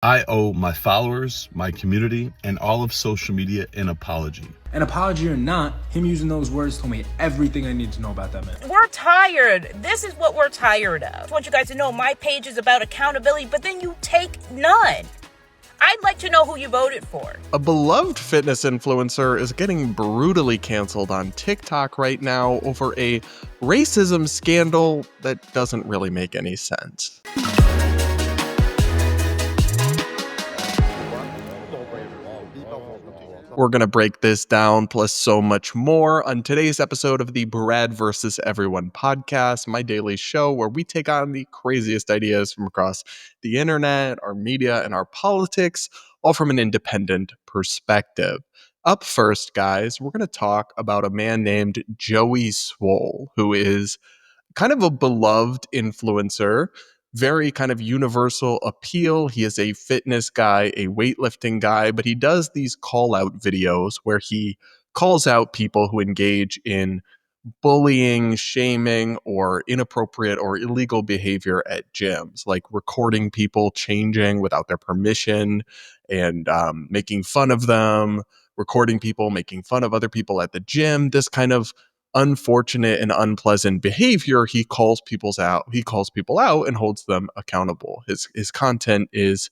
I owe my followers, my community, and all of social media an apology. An apology or not, him using those words told me everything I need to know about that man. We're tired. This is what we're tired of. I want you guys to know my page is about accountability, but then you take none. I'd like to know who you voted for. A beloved fitness influencer is getting brutally canceled on TikTok right now over a racism scandal that doesn't really make any sense. We're going to break this down, plus so much more, on today's episode of the Brad vs. Everyone podcast, my daily show where we take on the craziest ideas from across the internet, our media, and our politics, all from an independent perspective. Up first, guys, we're going to talk about a man named Joey Swoll, who is kind of a beloved influencer, very kind of universal appeal. He is a fitness guy, a weightlifting guy, but he does these call out videos where he calls out people who engage in bullying, shaming, or inappropriate or illegal behavior at gyms, like recording people changing without their permission and making fun of them, recording people making fun of other people at the gym. This kind of unfortunate and unpleasant behavior, he calls people out and holds them accountable. His content is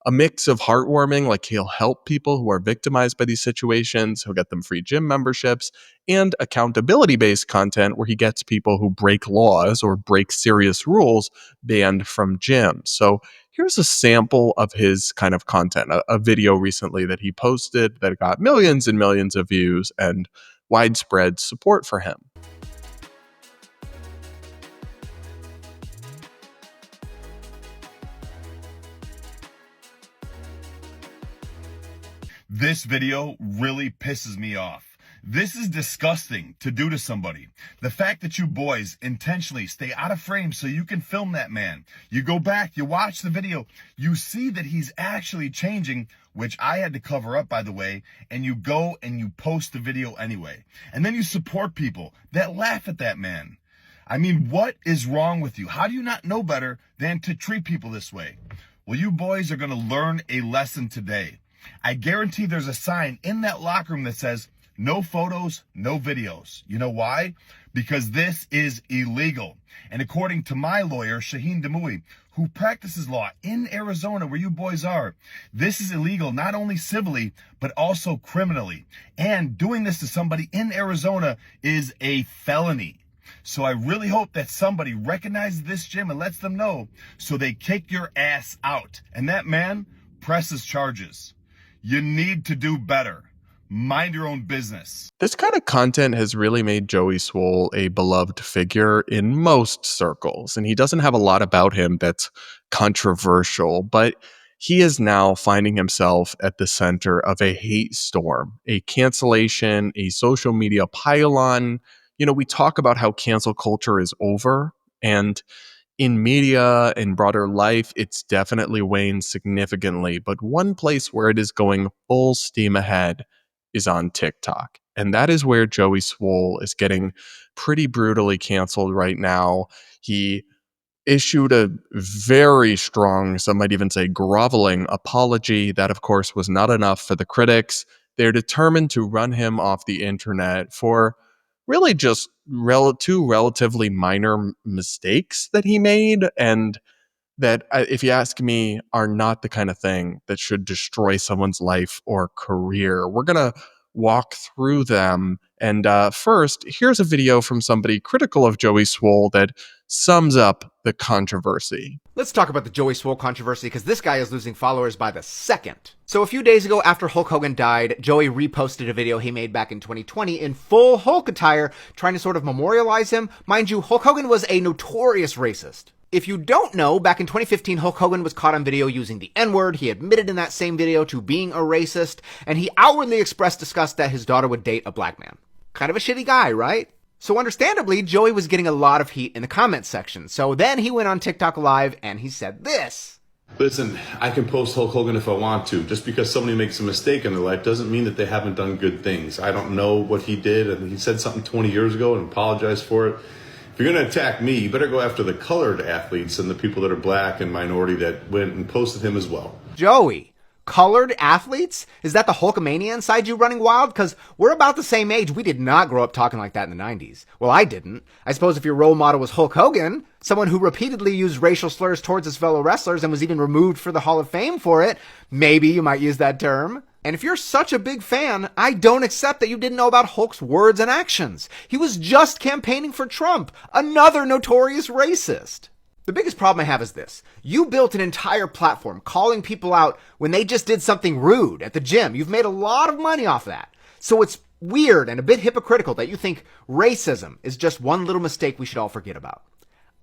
a mix of heartwarming, like he'll help people who are victimized by these situations, he'll get them free gym memberships, and accountability-based content where he gets people who break laws or break serious rules banned from gyms. So here's a sample of his kind of content, a video recently that he posted that got millions and millions of views and widespread support for him. This video really pisses me off. This is disgusting to do to somebody. The fact that you boys intentionally stay out of frame so you can film that man. You go back, you watch the video, you see that he's actually changing, which I had to cover up, by the way, and you go and you post the video anyway. And then you support people that laugh at that man. I mean, what is wrong with you? How do you not know better than to treat people this way? Well, you boys are going to learn a lesson today. I guarantee there's a sign in that locker room that says, no photos, no videos. You know why? Because this is illegal. And according to my lawyer, Shaheen Demouy, who practices law in Arizona, where you boys are, this is illegal not only civilly, but also criminally. And doing this to somebody in Arizona is a felony. So I really hope that somebody recognizes this gym and lets them know so they kick your ass out. And that man presses charges. You need to do better. Mind your own business. This kind of content has really made Joey Swoll a beloved figure in most circles, and he doesn't have a lot about him that's controversial, but he is now finding himself at the center of a hate storm, a cancellation, a social media pile-on. You know, we talk about how cancel culture is over, and in media and broader life, it's definitely waned significantly, but one place where it is going full steam ahead is on TikTok. And that is where Joey Swoll is getting pretty brutally canceled right now. He issued a very strong, some might even say groveling apology. That, of course, was not enough for the critics. They're determined to run him off the internet for really just two relatively minor mistakes that he made, and that, if you ask me, are not the kind of thing that should destroy someone's life or career. We're going to walk through them. And first, here's a video from somebody critical of Joey Swoll that sums up the controversy. Let's talk about the Joey Swoll controversy, because this guy is losing followers by the second. So a few days ago, after Hulk Hogan died, Joey reposted a video he made back in 2020 in full Hulk attire, trying to sort of memorialize him. Mind you, Hulk Hogan was a notorious racist. If you don't know, back in 2015, Hulk Hogan was caught on video using the N-word. He admitted in that same video to being a racist, and he outwardly expressed disgust that his daughter would date a black man. Kind of a shitty guy, right? So understandably, Joey was getting a lot of heat in the comments section. So then he went on TikTok Live and he said this. Listen, I can post Hulk Hogan if I want to. Just because somebody makes a mistake in their life doesn't mean that they haven't done good things. I don't know what he did, and he said something 20 years ago and apologized for it. If you're going to attack me, you better go after the colored athletes and the people that are black and minority that went and posted him as well. Joey, colored athletes? Is that the Hulkamania inside you running wild? Because we're about the same age. We did not grow up talking like that in the 90s. Well, I didn't. I suppose if your role model was Hulk Hogan, someone who repeatedly used racial slurs towards his fellow wrestlers and was even removed for the Hall of Fame for it, maybe you might use that term. And if you're such a big fan, I don't accept that you didn't know about Hulk's words and actions. He was just campaigning for Trump, another notorious racist. The biggest problem I have is this. You built an entire platform calling people out when they just did something rude at the gym. You've made a lot of money off that. So it's weird and a bit hypocritical that you think racism is just one little mistake we should all forget about.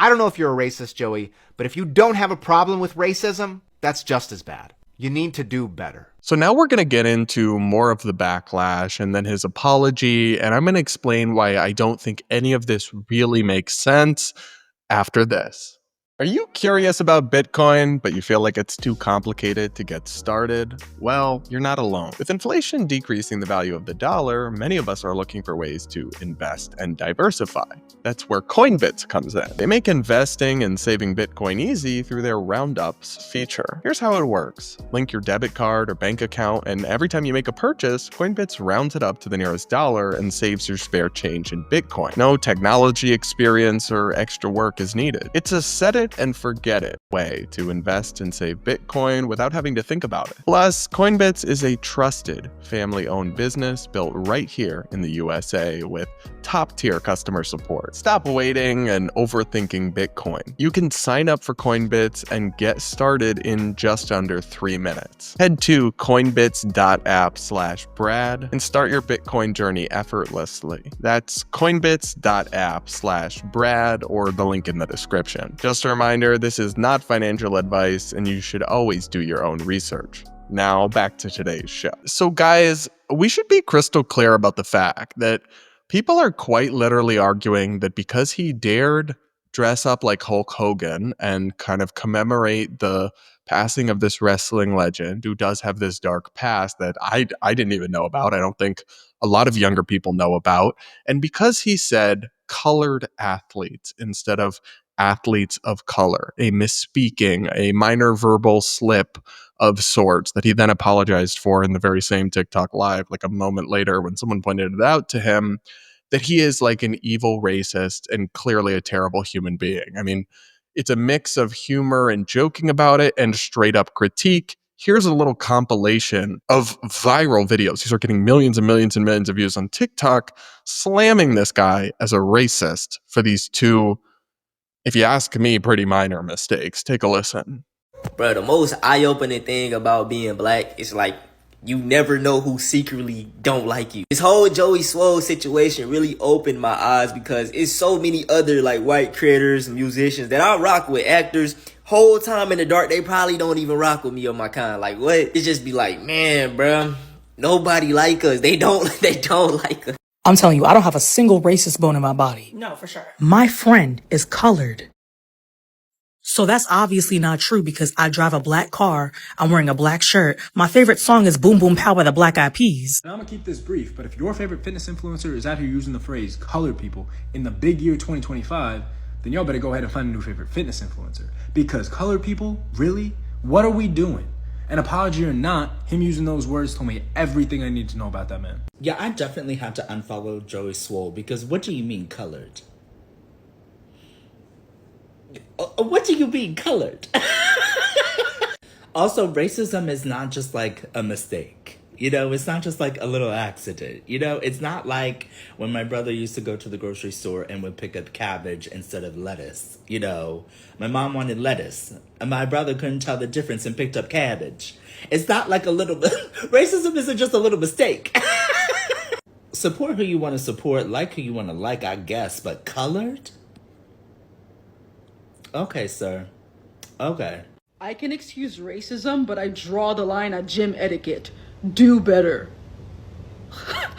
I don't know if you're a racist, Joey, but if you don't have a problem with racism, that's just as bad. You need to do better. So now we're going to get into more of the backlash and then his apology, and I'm going to explain why I don't think any of this really makes sense after this. Are you curious about Bitcoin, but you feel like it's too complicated to get started? Well, you're not alone. With inflation decreasing the value of the dollar, many of us are looking for ways to invest and diversify. That's where Coinbits comes in. They make investing and saving Bitcoin easy through their Roundups feature. Here's how it works. Link your debit card or bank account, and every time you make a purchase, Coinbits rounds it up to the nearest dollar and saves your spare change in Bitcoin. No technology experience or extra work is needed. It's a set it and forget it way to invest and save Bitcoin without having to think about it. Plus, Coinbits is a trusted family-owned business built right here in the USA with top-tier customer support. Stop waiting and overthinking Bitcoin. You can sign up for Coinbits and get started in just under 3 minutes. Head to coinbits.app/Brad and start your Bitcoin journey effortlessly. That's coinbits.app/Brad or the link in the description. Just a reminder, this is not financial advice and you should always do your own research. Now back to today's show. So guys, we should be crystal clear about the fact that people are quite literally arguing that because he dared dress up like Hulk Hogan and kind of commemorate the passing of this wrestling legend who does have this dark past that I didn't even know about. I don't think a lot of younger people know about. And because he said colored athletes instead of athletes of color, a misspeaking, a minor verbal slip of sorts that he then apologized for in the very same TikTok live, like a moment later when someone pointed it out to him, that he is like an evil racist and clearly a terrible human being. I mean, it's a mix of humor and joking about it and straight up critique. Here's a little compilation of viral videos. These are getting millions and millions and millions of views on TikTok, slamming this guy as a racist for these two, if you ask me, pretty minor mistakes. Take a listen. Bro, the most eye-opening thing about being black is like you never know who secretly don't like you. This whole Joey Swoll situation really opened my eyes because it's so many other like white creators and musicians that I rock with, actors. Whole time in the dark, they probably don't even rock with me or my kind. Like what? It just be like, man, bro, nobody like us. They don't like us. I'm telling you, I don't have a single racist bone in my body. No, for sure. My friend is colored. So that's obviously not true because I drive a black car. I'm wearing a black shirt. My favorite song is Boom Boom Pow by the Black Eyed Peas. And I'm gonna keep this brief, but if your favorite fitness influencer is out here using the phrase colored people in the big year 2025, then y'all better go ahead and find a new favorite fitness influencer. Because colored people, really? What are we doing? An apology or not, him using those words told me everything I need to know about that man. Yeah, I definitely had to unfollow Joey Swoll because what do you mean colored? What do you mean colored? Also, racism is not just like a mistake. You know, it's not just like a little accident. You know, it's not like when my brother used to go to the grocery store and would pick up cabbage instead of lettuce. You know, my mom wanted lettuce and my brother couldn't tell the difference and picked up cabbage. It's not like a little bit. Racism isn't just a little mistake. Support who you want to support, like who you want to like, I guess, but colored? Okay, sir. Okay. I can excuse racism, but I draw the line at gym etiquette. Do better. What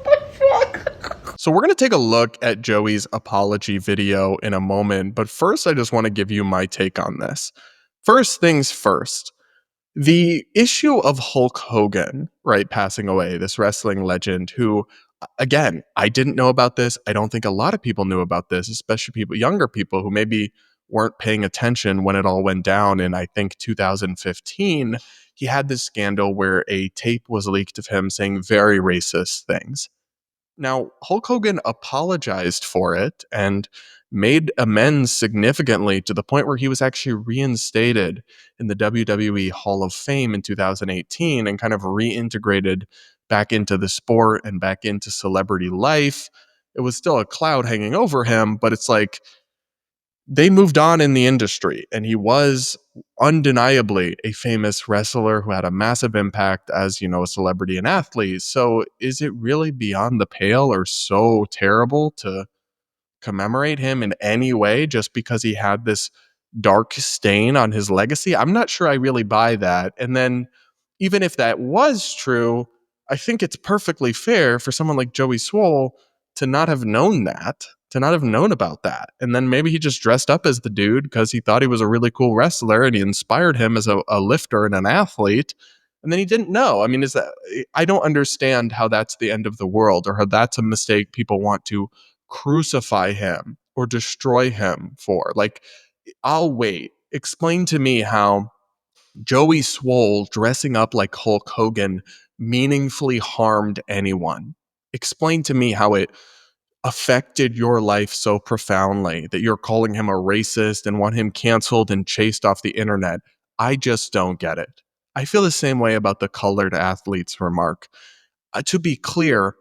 the fuck? So we're going to take a look at Joey's apology video in a moment, but first I just want to give you my take on this. First things first, the issue of Hulk Hogan, right, passing away, this wrestling legend who Again, I didn't know about this. I don't think a lot of people knew about this, especially younger people who maybe weren't paying attention when it all went down in, I think, 2015. He had this scandal where a tape was leaked of him saying very racist things. Now, Hulk Hogan apologized for it and made amends significantly to the point where he was actually reinstated in the WWE Hall of Fame in 2018 and kind of reintegrated back into the sport and back into celebrity life. It was still a cloud hanging over him, but it's like they moved on in the industry, and he was undeniably a famous wrestler who had a massive impact as, a celebrity and athlete. So is it really beyond the pale or so terrible to commemorate him in any way just because he had this dark stain on his legacy? I'm not sure I really buy that. And then even if that was true, I think it's perfectly fair for someone like Joey Swoll to not have known that, to not have known about that. And then maybe he just dressed up as the dude because he thought he was a really cool wrestler and he inspired him as a lifter and an athlete. And then he didn't know. I mean, I don't understand how that's the end of the world or how that's a mistake people want to crucify him or destroy him for. Like, I'll wait. Explain to me how Joey Swoll dressing up like Hulk Hogan meaningfully harmed anyone. Explain to me how it affected your life so profoundly that you're calling him a racist and want him canceled and chased off the internet. I just don't get it. I feel the same way about the colored athletes remark. To be clear,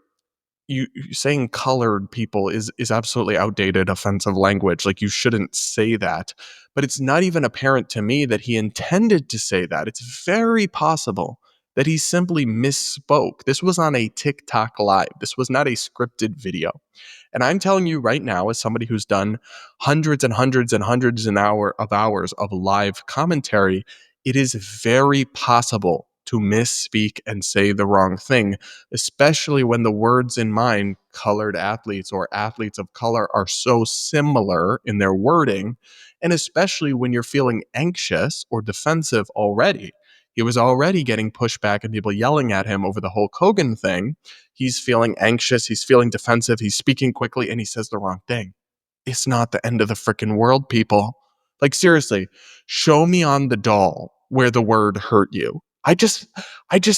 you saying colored people is absolutely outdated, offensive language. Like, you shouldn't say that. But it's not even apparent to me that he intended to say that. It's very possible that he simply misspoke. This was on a TikTok live. This was not a scripted video. And I'm telling you right now, as somebody who's done hundreds and hundreds and hundreds of hours of live commentary, it is very possible to misspeak and say the wrong thing, especially when the words in mind, colored athletes or athletes of color, are so similar in their wording, and especially when you're feeling anxious or defensive already. He was already getting pushback and people yelling at him over the Hulk Hogan thing. He's feeling anxious, he's feeling defensive, he's speaking quickly, and he says the wrong thing. It's not the end of the freaking world, people. Like, seriously, show me on the doll where the word hurt you. I just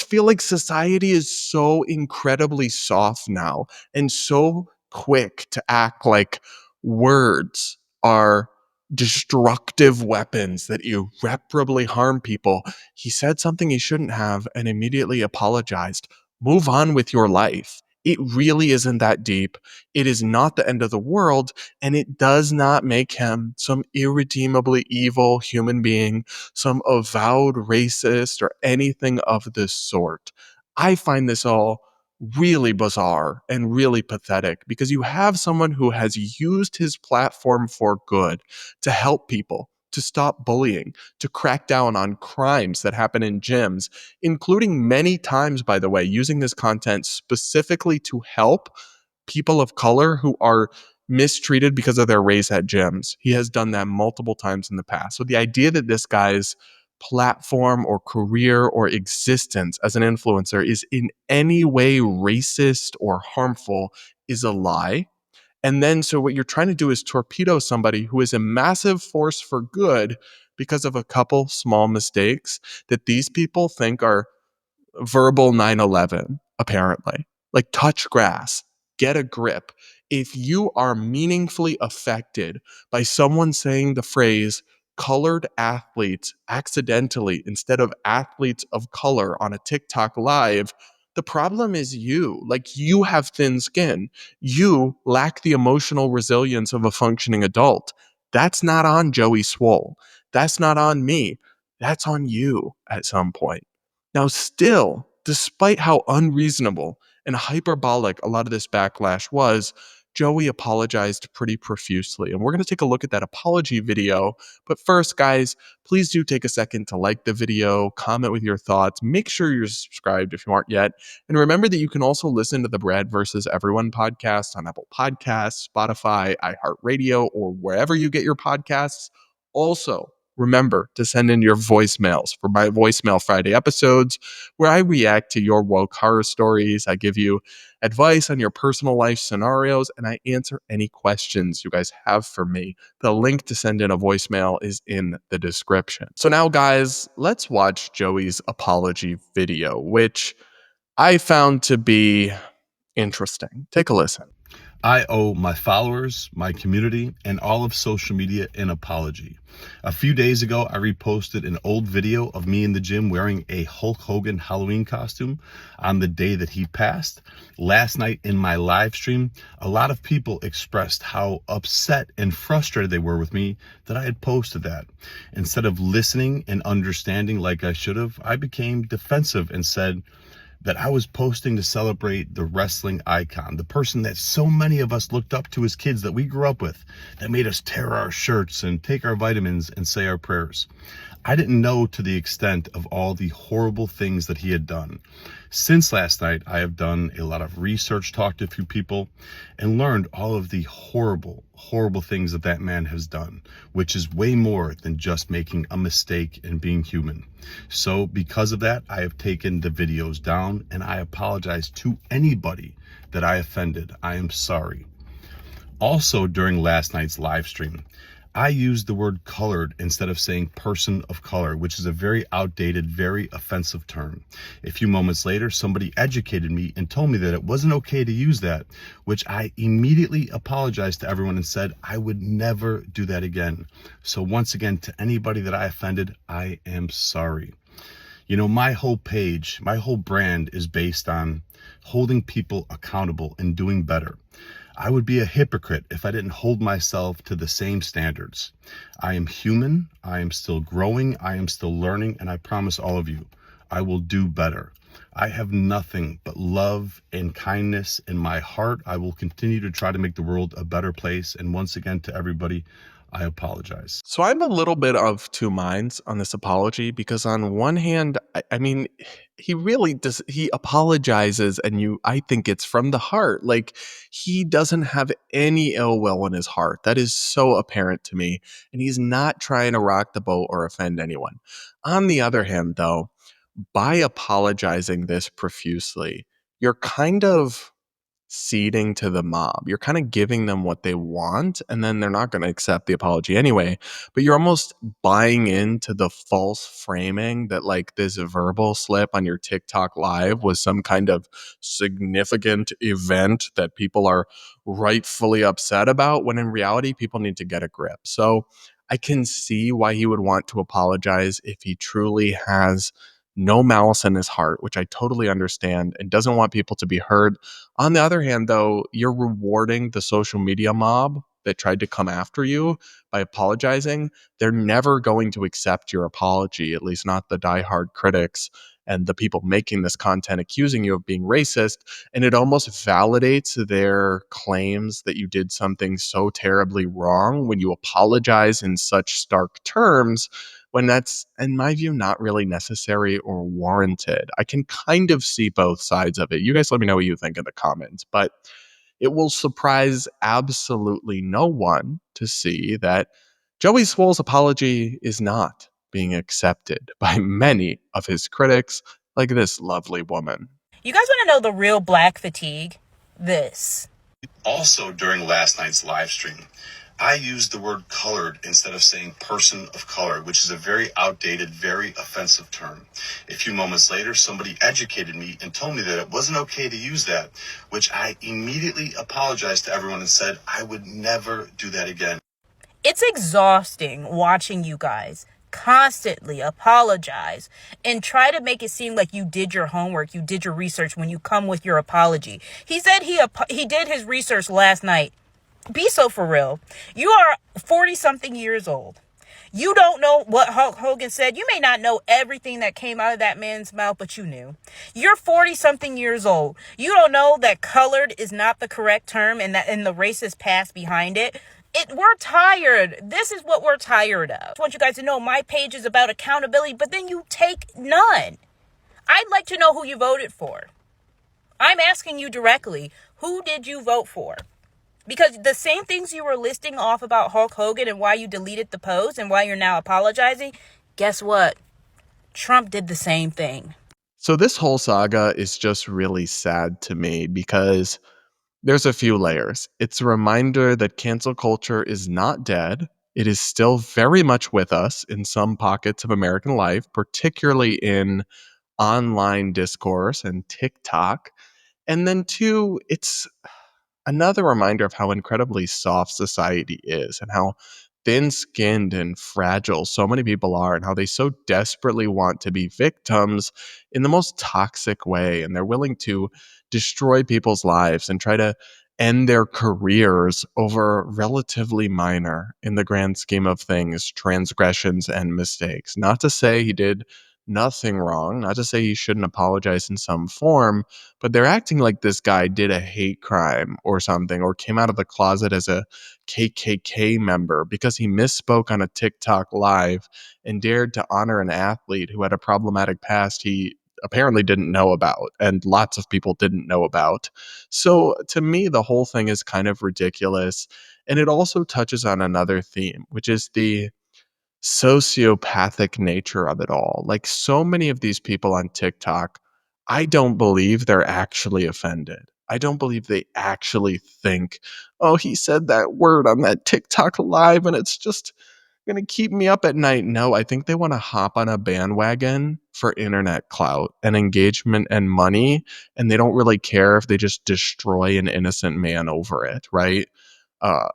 feel like society is so incredibly soft now and so quick to act like words are destructive weapons that irreparably harm people. He said something he shouldn't have and immediately apologized. Move on with your life. It really isn't that deep. It is not the end of the world, and it does not make him some irredeemably evil human being, some avowed racist, or anything of this sort. I find this all really bizarre and really pathetic because you have someone who has used his platform for good to help people, to stop bullying, to crack down on crimes that happen in gyms, including many times, by the way, using this content specifically to help people of color who are mistreated because of their race at gyms. He has done that multiple times in the past. So the idea that this guy's platform or career or existence as an influencer is in any way racist or harmful is a lie. And then, so what you're trying to do is torpedo somebody who is a massive force for good because of a couple small mistakes that these people think are verbal 9/11, apparently. Like, touch grass, get a grip. If you are meaningfully affected by someone saying the phrase colored athletes accidentally instead of athletes of color on a TikTok live, the problem is you. Like, you have thin skin. You lack the emotional resilience of a functioning adult. That's not on Joey Swoll. That's not on me. That's on you at some point. Now, still, despite how unreasonable and hyperbolic a lot of this backlash was, Joey apologized pretty profusely. And we're going to take a look at that apology video. But first, guys, please do take a second to like the video, comment with your thoughts, make sure you're subscribed if you aren't yet. And remember that you can also listen to the Brad versus Everyone podcast on Apple Podcasts, Spotify, iHeartRadio, or wherever you get your podcasts. Also, remember to send in your voicemails for my Voicemail Friday episodes where I react to your woke horror stories. I give you advice on your personal life scenarios, and I answer any questions you guys have for me. The link to send in a voicemail is in the description. So now, guys, let's watch Joey's apology video, which I found to be interesting. Take a listen. I owe my followers, my community, and all of social media an apology. A few days ago, I reposted an old video of me in the gym wearing a Hulk Hogan Halloween costume on the day that he passed. Last night in my live stream, a lot of people expressed how upset and frustrated they were with me that I had posted that. Instead of listening and understanding like I should have, I became defensive and said that I was posting to celebrate the wrestling icon, the person that so many of us looked up to as kids, that we grew up with, that made us tear our shirts and take our vitamins and say our prayers. I didn't know to the extent of all the horrible things that he had done. Since last night, I have done a lot of research, talked to a few people, and learned all of the horrible, horrible things that that man has done, which is way more than just making a mistake and being human. So because of that, I have taken the videos down, and I apologize to anybody that I offended. I am sorry. Also, during last night's live stream, I used the word colored instead of saying person of color, which is a very outdated, very offensive term. A few moments later, somebody educated me and told me that it wasn't okay to use that, which I immediately apologized to everyone and said I would never do that again. So once again, to anybody that I offended, I am sorry. You know, my whole page, my whole brand is based on holding people accountable and doing better. I would be a hypocrite if I didn't hold myself to the same standards. I am human, I am still growing, I am still learning, and I promise all of you, I will do better. I have nothing but love and kindness in my heart. I will continue to try to make the world a better place. And once again, to everybody, I apologize. So I'm a little bit of two minds on this apology, because on one hand, I mean, he really does, he apologizes, and I think it's from the heart. Like, he doesn't have any ill will in his heart. That is so apparent to me. And he's not trying to rock the boat or offend anyone. On the other hand, though, by apologizing this profusely, you're kind of ceding to the mob. You're kind of giving them what they want, and then they're not going to accept the apology anyway. But you're almost buying into the false framing that, like, this verbal slip on your TikTok live was some kind of significant event that people are rightfully upset about, when in reality, people need to get a grip. So I can see why he would want to apologize if he truly has no malice in his heart, which I totally understand, and doesn't want people to be hurt. On the other hand, though, you're rewarding the social media mob that tried to come after you by apologizing. They're never going to accept your apology, at least not the diehard critics and the people making this content accusing you of being racist. And it almost validates their claims that you did something so terribly wrong when you apologize in such stark terms, when that's, in my view, not really necessary or warranted. I can kind of see both sides of it. You guys let me know what you think in the comments, but it will surprise absolutely no one to see that Joey Swoll's apology is not being accepted by many of his critics, like this lovely woman. You guys want to know the real black fatigue? This. Also, during last night's live stream, I used the word colored instead of saying person of color, which is a very outdated, very offensive term. A few moments later, somebody educated me and told me that it wasn't okay to use that, which I immediately apologized to everyone and said I would never do that again. It's exhausting watching you guys constantly apologize and try to make it seem like you did your homework, you did your research when you come with your apology. He said he did his research last night. Be so for real. You are 40-something years old. You don't know what Hulk Hogan said. You may not know everything that came out of that man's mouth, but you knew. You're 40-something years old. You don't know that colored is not the correct term and the racist past behind it. We're tired. This is what we're tired of. I want you guys to know my page is about accountability, but then you take none. I'd like to know who you voted for. I'm asking you directly, who did you vote for? Because the same things you were listing off about Hulk Hogan and why you deleted the post and why you're now apologizing, guess what? Trump did the same thing. So this whole saga is just really sad to me because there's a few layers. It's a reminder that cancel culture is not dead. It is still very much with us in some pockets of American life, particularly in online discourse and TikTok. And then, two, it's another reminder of how incredibly soft society is and how thin skinned and fragile so many people are, and how they so desperately want to be victims in the most toxic way. And they're willing to destroy people's lives and try to end their careers over relatively minor, in the grand scheme of things, transgressions and mistakes. Not to say he did nothing wrong, not to say he shouldn't apologize in some form, but they're acting like this guy did a hate crime or something, or came out of the closet as a KKK member because he misspoke on a TikTok live and dared to honor an athlete who had a problematic past he apparently didn't know about, and lots of people didn't know about. So to me, the whole thing is kind of ridiculous. And it also touches on another theme, which is the sociopathic nature of it all. Like, so many of these people on TikTok, I don't believe they're actually offended. I don't believe they actually think, oh, he said that word on that TikTok live and it's just going to keep me up at night. No, I think they want to hop on a bandwagon for internet clout and engagement and money. And they don't really care if they just destroy an innocent man over it, right? Uh,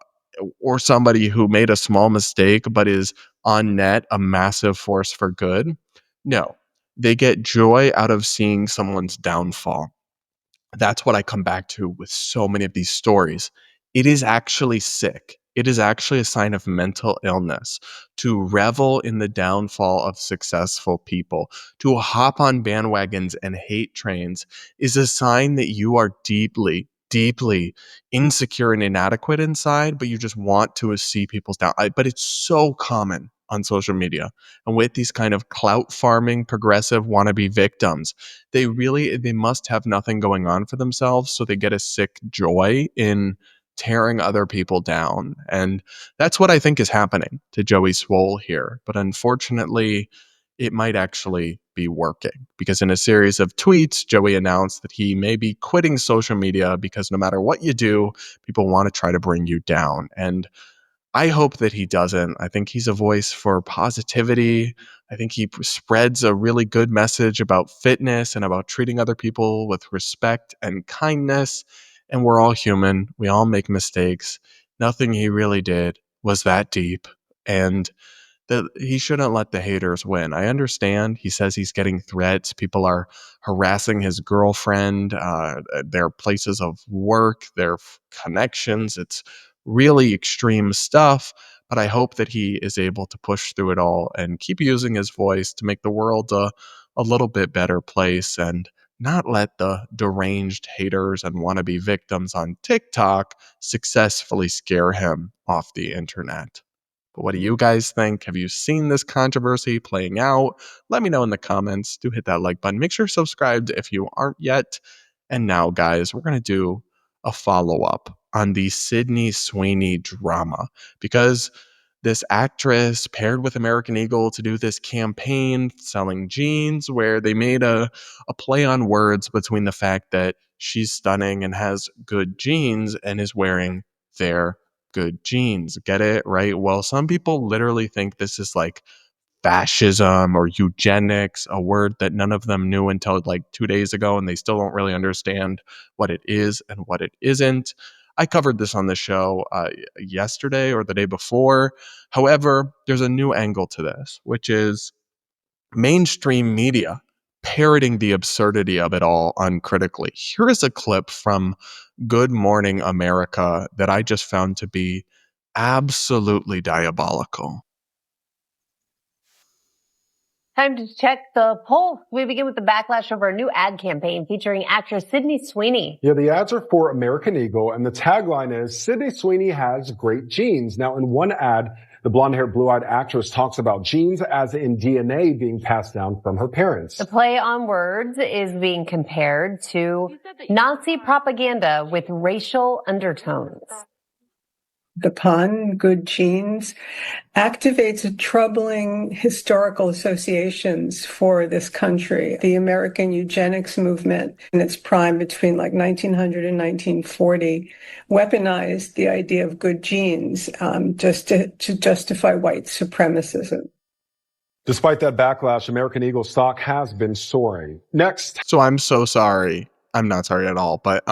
or somebody who made a small mistake but is on net a massive force for good. No, they get joy out of seeing someone's downfall. That's what I come back to with so many of these stories. It is actually sick. It is actually a sign of mental illness to revel in the downfall of successful people. To hop on bandwagons and hate trains is a sign that you are deeply, deeply insecure and inadequate inside, but you just want to see people's down. But it's so common on social media. And with these kind of clout farming, progressive wannabe victims, they must have nothing going on for themselves, so they get a sick joy in tearing other people down. And that's what I think is happening to Joey Swoll here. But unfortunately, it might actually be working, because in a series of tweets, Joey announced that he may be quitting social media because no matter what you do, people want to try to bring you down. And I hope that he doesn't. I think he's a voice for positivity. I think he spreads a really good message about fitness and about treating other people with respect and kindness. And we're all human. We all make mistakes. Nothing he really did was that deep. And that he shouldn't let the haters win. I understand. He says he's getting threats. People are harassing his girlfriend, their places of work, their connections. It's really extreme stuff. But I hope that he is able to push through it all and keep using his voice to make the world a little bit better place, and not let the deranged haters and wannabe victims on TikTok successfully scare him off the internet. But what do you guys think? Have you seen this controversy playing out? Let me know in the comments. Do hit that like button. Make sure you're subscribed if you aren't yet. And now, guys, we're going to do a follow-up on the Sydney Sweeney drama, because this actress paired with American Eagle to do this campaign selling jeans where they made a play on words between the fact that she's stunning and has good jeans and is wearing their good jeans. Get it? Right? Well, some people literally think this is like fascism or eugenics, a word that none of them knew until like 2 days ago, and they still don't really understand what it is and what it isn't. I covered this on the show yesterday or the day before. However, there's a new angle to this, which is mainstream media parroting the absurdity of it all uncritically. Here is a clip from Good Morning America that I just found to be absolutely diabolical. Time to check the poll. We begin with the backlash over a new ad campaign featuring actress Sydney Sweeney. Yeah, the ads are for American Eagle, and the tagline is, Sydney Sweeney has great genes. Now, in one ad, the blonde-haired, blue-eyed actress talks about genes as in DNA being passed down from her parents. The play on words is being compared to Nazi propaganda with racial undertones. The pun, good genes, activates troubling historical associations for this country. The American eugenics movement in its prime between like 1900 and 1940 weaponized the idea of good genes just to justify white supremacism. Despite that backlash, American Eagle stock has been soaring. Next. So I'm so sorry. I'm not sorry at all. But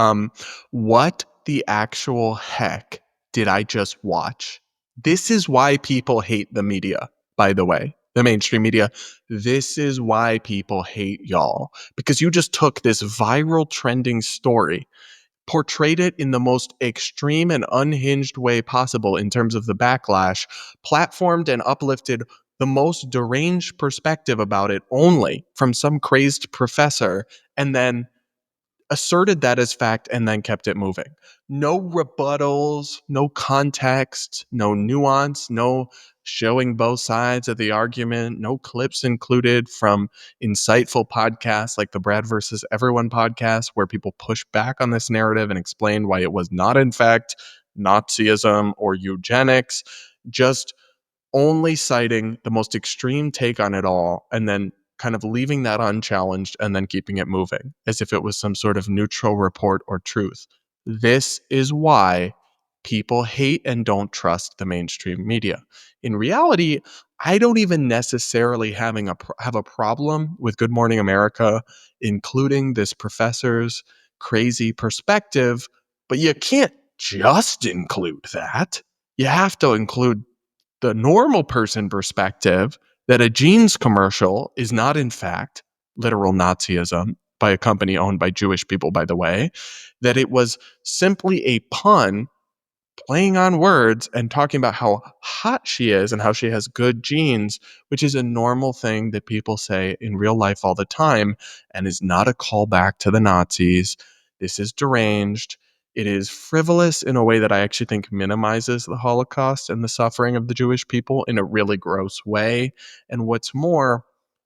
what the actual heck did I just watch? This is why people hate the media, by the way. The mainstream media. This is why people hate y'all. Because you just took this viral trending story, portrayed it in the most extreme and unhinged way possible in terms of the backlash, platformed and uplifted the most deranged perspective about it only from some crazed professor, and then asserted that as fact and then kept it moving. No rebuttals, no context, no nuance, no showing both sides of the argument, no clips included from insightful podcasts like the Brad versus Everyone podcast, where people push back on this narrative and explain why it was not, in fact, Nazism or eugenics, just only citing the most extreme take on it all and then kind of leaving that unchallenged and then keeping it moving as if it was some sort of neutral report or truth. This is why people hate and don't trust the mainstream media. In reality, I don't even necessarily have a problem with Good Morning America including this professor's crazy perspective, but you can't just include that. You have to include the normal person perspective that a jeans commercial is not, in fact, literal Nazism by a company owned by Jewish people, by the way, that it was simply a pun playing on words and talking about how hot she is and how she has good genes, which is a normal thing that people say in real life all the time and is not a callback to the Nazis. This is deranged. It is frivolous in a way that I actually think minimizes the Holocaust and the suffering of the Jewish people in a really gross way. And what's more,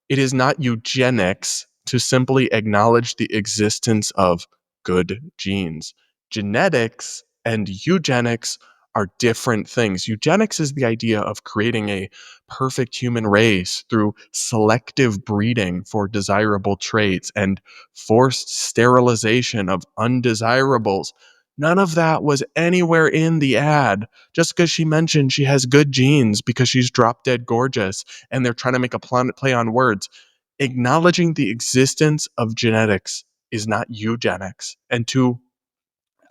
it is not eugenics to simply acknowledge the existence of good genes. Genetics and eugenics are different things. Eugenics is the idea of creating a perfect human race through selective breeding for desirable traits and forced sterilization of undesirables. None of that was anywhere in the ad. Just because she mentioned she has good genes because she's drop dead gorgeous and they're trying to make a play on words. Acknowledging the existence of genetics is not eugenics. And to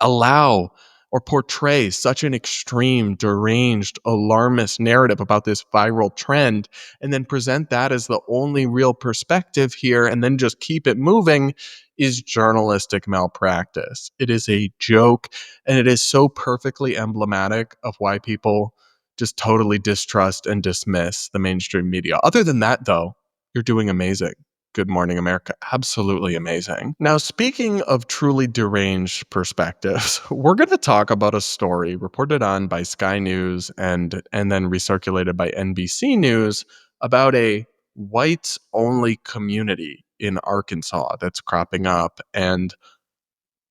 allow or portray such an extreme, deranged, alarmist narrative about this viral trend and then present that as the only real perspective here and then just keep it moving is journalistic malpractice. It is a joke, and it is so perfectly emblematic of why people just totally distrust and dismiss the mainstream media. Other than that, though, you're doing amazing. Good Morning America. Absolutely amazing. Now, speaking of truly deranged perspectives, we're going to talk about a story reported on by Sky News and then recirculated by NBC News about a whites-only community in Arkansas that's cropping up. And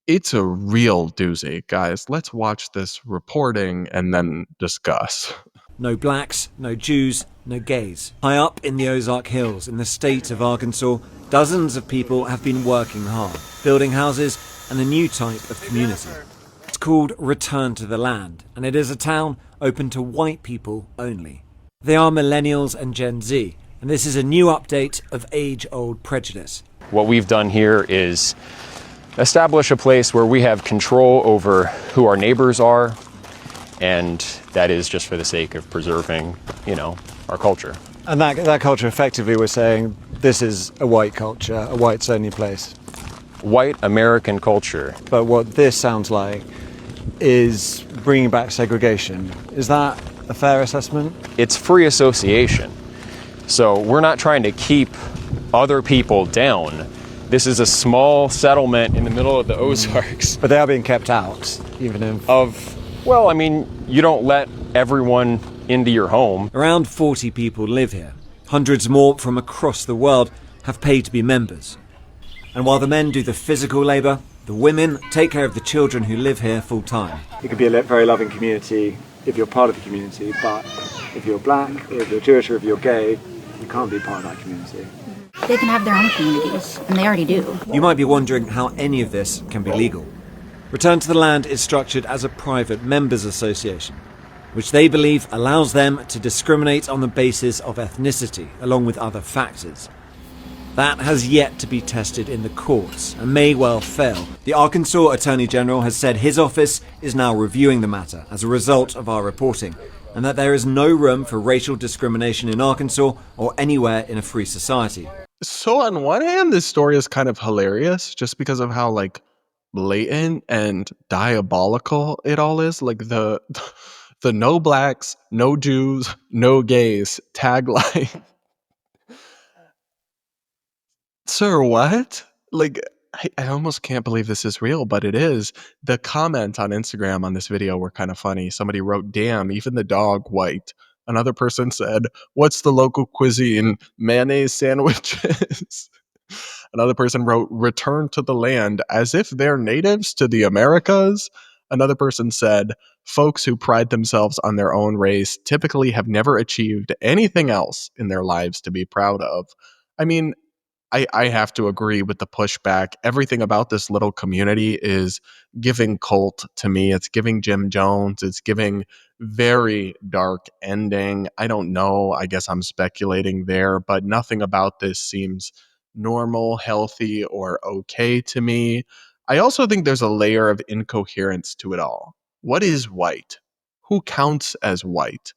it's a real doozy. Guys, let's watch this reporting and then discuss. No blacks, no Jews, no gays. High up in the Ozark Hills, in the state of Arkansas, dozens of people have been working hard, building houses and a new type of community. It's called Return to the Land, and it is a town open to white people only. They are millennials and Gen Z, and this is a new update of age-old prejudice. What we've done here is establish a place where we have control over who our neighbors are, and that is just for the sake of preserving, our culture. And that culture, effectively, we're saying this is a white culture, a whites-only place. White American culture. But what this sounds like is bringing back segregation. Is that a fair assessment? It's free association. So we're not trying to keep other people down. This is a small settlement in the middle of the Ozarks. But they are being kept out, even if... you don't let everyone into your home. Around 40 people live here. Hundreds more from across the world have paid to be members. And while the men do the physical labour, the women take care of the children who live here full time. It could be a very loving community if you're part of the community, but if you're black, or if you're Jewish, or if you're gay, you can't be part of that community. They can have their own communities, and they already do. You might be wondering how any of this can be legal. Return to the Land is structured as a private members association, which they believe allows them to discriminate on the basis of ethnicity, along with other factors. That has yet to be tested in the courts and may well fail. The Arkansas Attorney General has said his office is now reviewing the matter as a result of our reporting, and that there is no room for racial discrimination in Arkansas or anywhere in a free society. So on one hand, this story is kind of hilarious just because of how like blatant and diabolical it all is. Like the no blacks, no Jews, no gays tagline. Sir, what? Like, I almost can't believe this is real, but it is. The comments on Instagram on this video were kind of funny. Somebody wrote, "Damn, even the dog white." Another person said, "What's the local cuisine? Mayonnaise sandwiches." Another person wrote, "Return to the land," as if they're natives to the Americas. Another person said, "Folks who pride themselves on their own race typically have never achieved anything else in their lives to be proud of." I mean, I have to agree with the pushback. Everything about this little community is giving cult to me. It's giving Jim Jones. It's giving very dark ending. I don't know. I guess I'm speculating there, but nothing about this seems normal, healthy, or okay to me. I also think there's a layer of incoherence to it all. What is white? Who counts as white?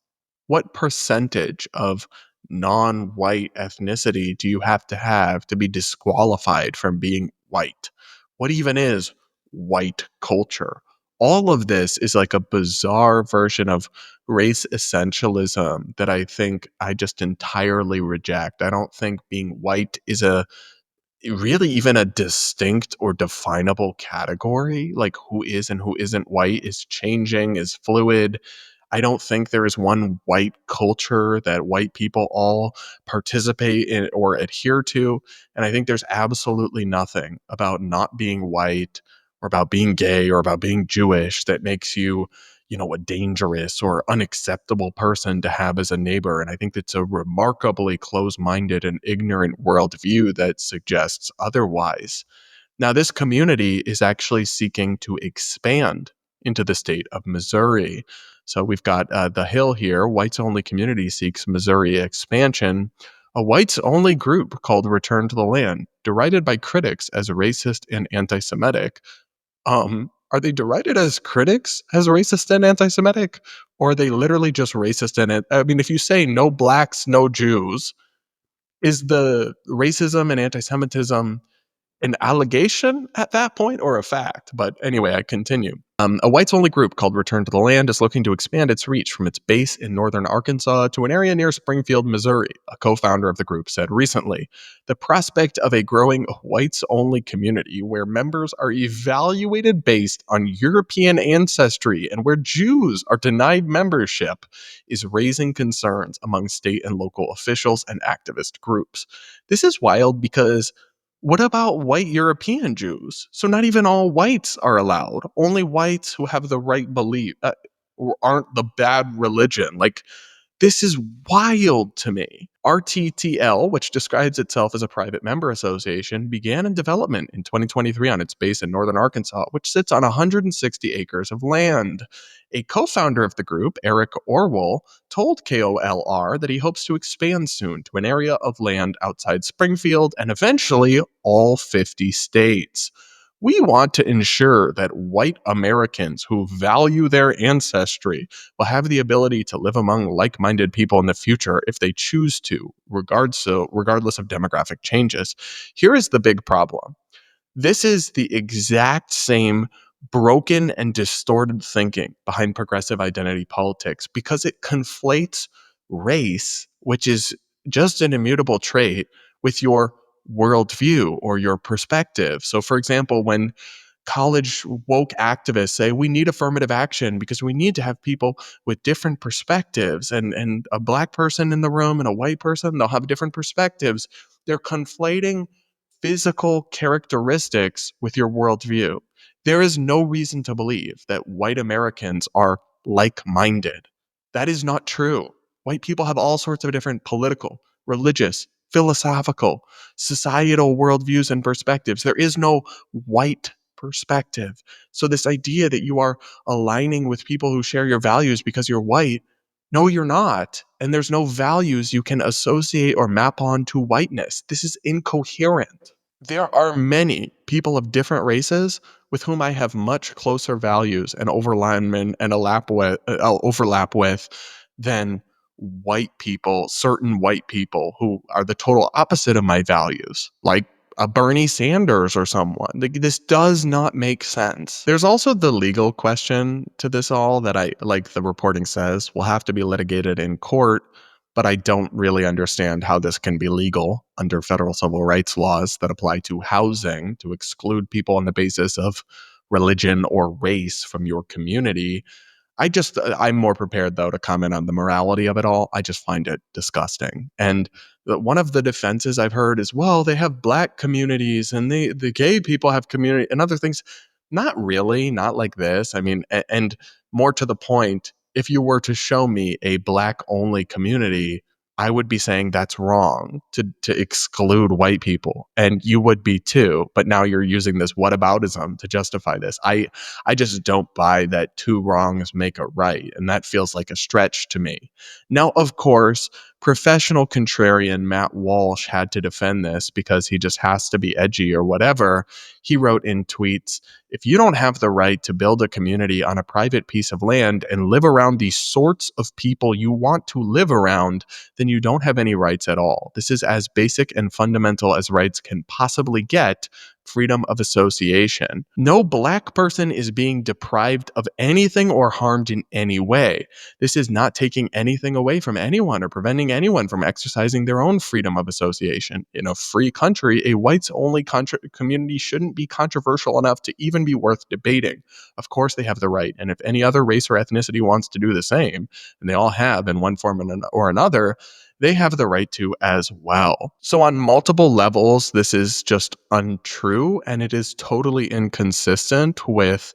What percentage of non-white ethnicity do you have to be disqualified from being white? What even is white culture? All of this is like a bizarre version of race essentialism that I think I just entirely reject. I don't think being white is really even a distinct or definable category. Like who is and who isn't white is changing, is fluid. I don't think there is one white culture that white people all participate in or adhere to. And I think there's absolutely nothing about not being white or about being gay or about being Jewish that makes you, a dangerous or unacceptable person to have as a neighbor. And I think that's a remarkably close-minded and ignorant worldview that suggests otherwise. Now, this community is actually seeking to expand into the state of Missouri. So we've got the Hill here. Whites Only Community seeks Missouri expansion. A whites only group called Return to the Land, derided by critics as racist and anti-Semitic. Are they derided as critics as racist and anti-Semitic? Or are they literally just racist and I mean, if you say no blacks, no Jews, is the racism and anti-Semitism an allegation at that point or a fact? But anyway, I continue. A whites-only group called Return to the Land is looking to expand its reach from its base in northern Arkansas to an area near Springfield, Missouri, a co-founder of the group said recently. The prospect of a growing whites-only community where members are evaluated based on European ancestry and where Jews are denied membership is raising concerns among state and local officials and activist groups. This is wild because what about white European Jews? So not even all whites are allowed. Only whites who have the right belief or aren't the bad religion. Like, this is wild to me. RTTL, which describes itself as a private member association, began in development in 2023 on its base in northern Arkansas, which sits on 160 acres of land. A co-founder of the group, Eric Orwell, told KOLR that he hopes to expand soon to an area of land outside Springfield and eventually all 50 states. We want to ensure that white Americans who value their ancestry will have the ability to live among like-minded people in the future if they choose to, regardless of demographic changes. Here is the big problem. This is the exact same broken and distorted thinking behind progressive identity politics because it conflates race, which is just an immutable trait, with your worldview or your perspective. So, for example, when college woke activists say we need affirmative action because we need to have people with different perspectives and a black person in the room and a white person, they'll have different perspectives. They're conflating physical characteristics with your worldview. There is no reason to believe that white Americans are like-minded. That is not true. White people have all sorts of different political, religious, philosophical, societal worldviews and perspectives. There is no white perspective. So this idea that you are aligning with people who share your values because you're white, no, you're not. And there's no values you can associate or map on to whiteness. This is incoherent. There are many people of different races with whom I have much closer values and overlappment and overlap with than white people, certain white people who are the total opposite of my values, like a Bernie Sanders or someone. This does not make sense. There's also the legal question to this all that I, like the reporting says, will have to be litigated in court, but I don't really understand how this can be legal under federal civil rights laws that apply to housing, to exclude people on the basis of religion or race from your community. I'm more prepared, though, to comment on the morality of it all. I just find it disgusting. And one of the defenses I've heard is, well, they have black communities and the gay people have community and other things. Not really, not like this. I mean, and more to the point, if you were to show me a black only community, I would be saying that's wrong to exclude white people. And you would be too. But now you're using this whataboutism to justify this. I just don't buy that two wrongs make a right. And that feels like a stretch to me. Now, of course, professional contrarian Matt Walsh had to defend this because he just has to be edgy or whatever. He wrote in tweets, if you don't have the right to build a community on a private piece of land and live around the sorts of people you want to live around, then you don't have any rights at all. This is as basic and fundamental as rights can possibly get. Freedom of association. No black person is being deprived of anything or harmed in any way. This is not taking anything away from anyone or preventing anyone from exercising their own freedom of association. In a free country, a whites-only community shouldn't be controversial enough to even be worth debating. Of course they have the right, and if any other race or ethnicity wants to do the same, and they all have in one form or another, they have the right to as well. So on multiple levels, this is just untrue, and it is totally inconsistent with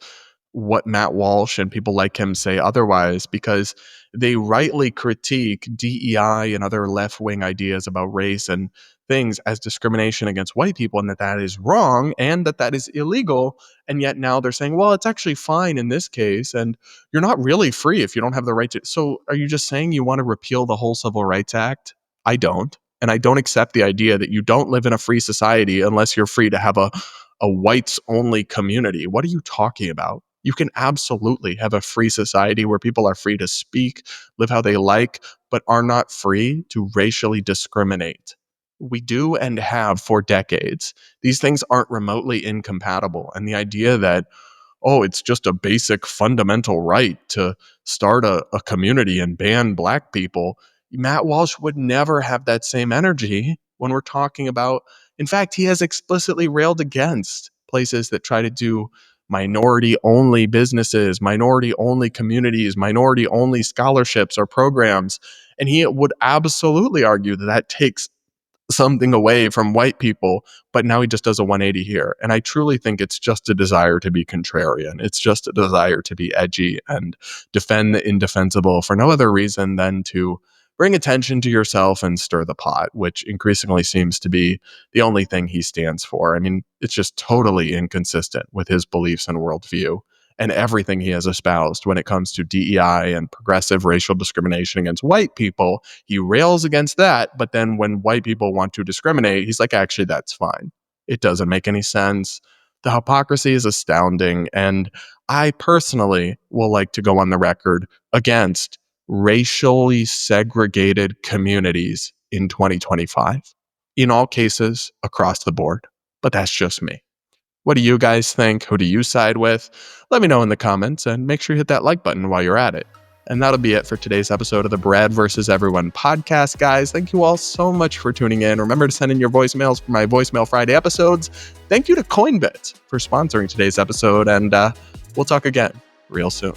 what Matt Walsh and people like him say otherwise, because they rightly critique DEI and other left-wing ideas about race and things as discrimination against white people, and that is wrong and that is illegal. And yet now they're saying, well, it's actually fine in this case, and you're not really free if you don't have the right to. So are you just saying you want to repeal the whole Civil Rights Act? I don't. And I don't accept the idea that you don't live in a free society unless you're free to have a whites-only community. What are you talking about? You can absolutely have a free society where people are free to speak, live how they like, but are not free to racially discriminate. We do and have for decades. These things aren't remotely incompatible. And the idea that, oh, it's just a basic fundamental right to start a community and ban black people, Matt Walsh would never have that same energy when we're talking about, in fact, he has explicitly railed against places that try to do minority-only businesses, minority-only communities, minority-only scholarships or programs. And he would absolutely argue that takes something away from white people, but now he just does a 180 here. And I truly think it's just a desire to be contrarian. It's just a desire to be edgy and defend the indefensible for no other reason than to bring attention to yourself and stir the pot, which increasingly seems to be the only thing he stands for. I mean, it's just totally inconsistent with his beliefs and worldview and everything he has espoused when it comes to DEI and progressive racial discrimination against white people. He rails against that, but then when white people want to discriminate, he's like, actually, that's fine. It doesn't make any sense. The hypocrisy is astounding, and I personally will like to go on the record against racially segregated communities in 2025. In all cases, across the board. But that's just me. What do you guys think? Who do you side with? Let me know in the comments, and make sure you hit that like button while you're at it. And that'll be it for today's episode of the Brad vs. Everyone podcast, guys. Thank you all so much for tuning in. Remember to send in your voicemails for my Voicemail Friday episodes. Thank you to Coinbit for sponsoring today's episode, and we'll talk again real soon.